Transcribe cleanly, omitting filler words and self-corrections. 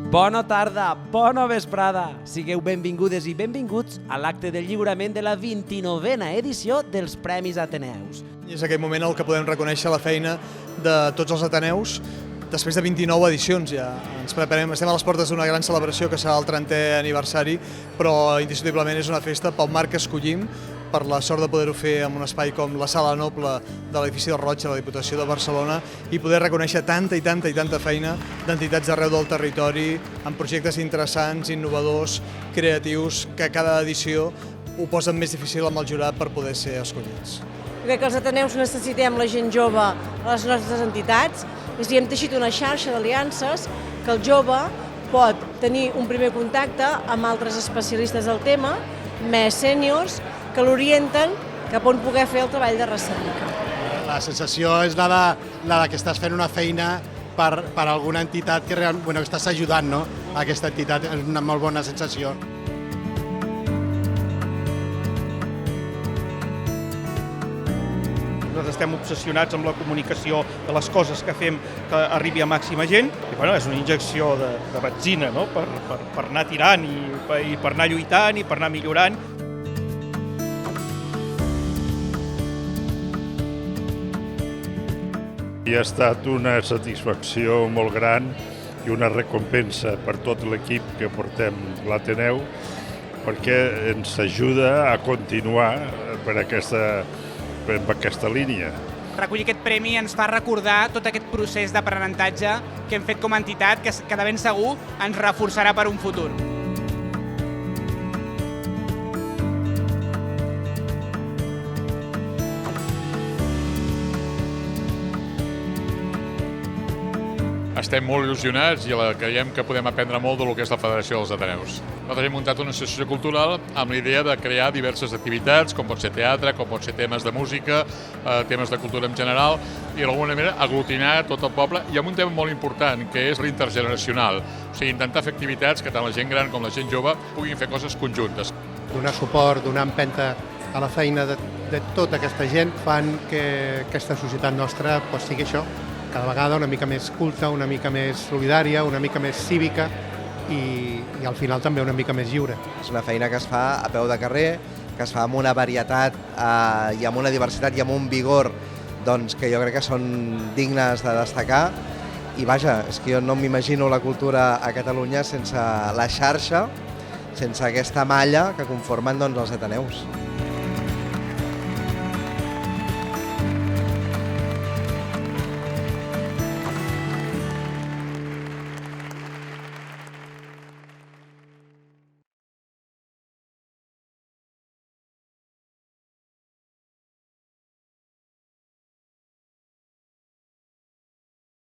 Bona tarda, bona vesprada. Sigueu benvingudes i benvinguts a l'acte de lliurament de la 29a edició dels Premis Ateneus. I és aquest moment el que podem reconèixer la feina de tots els Ateneus després de 29 edicions. Ja ens preparem, estem a les portes d'una gran celebració que serà el 30è aniversari, però indiscutiblement és una festa pel marc que escollim, per la sort de poder-ho fer en un espai com la Sala Noble de l'edifici del Roig a la Diputació de Barcelona i poder reconèixer tanta feina d'entitats d'arreu del territori amb projectes interessants, innovadors, creatius, que cada edició ho posen més difícil amb el jurat per poder ser escollits. Crec que els Ateneus necessitem la gent jove a les nostres entitats i hem teixit una xarxa d'aliances que el jove pot tenir un primer contacte amb altres especialistes del tema, més sèniors, que l'orienten cap on poder fer el treball de recerca. La sensació és la que estàs fent una feina per alguna entitat que estàs ajudant, no? Aquesta entitat és una molt bona sensació. Nosaltres estem obsessionats amb la comunicació de les coses que fem que arribi a màxima gent i és una injecció de benzina, no? per anar tirant i per anar lluitant i per anar millorant. I ha estat una satisfacció molt gran i una recompensa per tot l'equip que portem l'Ateneu perquè ens ajuda a continuar per aquesta línia. Recollir aquest premi ens fa recordar tot aquest procés d'aprenentatge que hem fet com a entitat, que de ben segur ens reforçarà per un futur. Estem molt il·lusionats i creiem que podem aprendre molt del que és la Federació dels Ateneus. Nosaltres hem muntat una associació cultural amb la idea de crear diverses activitats, com pot ser teatre, com pot ser temes de música, temes de cultura en general, i d'alguna manera aglutinar tot el poble, i amb un tema molt important, que és l'intergeneracional. O sigui, intentar fer activitats que tant la gent gran com la gent jove puguin fer coses conjuntes. Donar suport, donar empenta a la feina de tota aquesta gent fan que aquesta societat nostra sigui això, cada vegada una mica més culta, una mica més solidària, una mica més cívica i al final també una mica més lliure. És una feina que es fa a peu de carrer, que es fa amb una varietat i amb una diversitat i amb un vigor que jo crec que són dignes de destacar. I vaja, és que jo no m'imagino la cultura a Catalunya sense la xarxa, sense aquesta malla que conformen els Ateneus.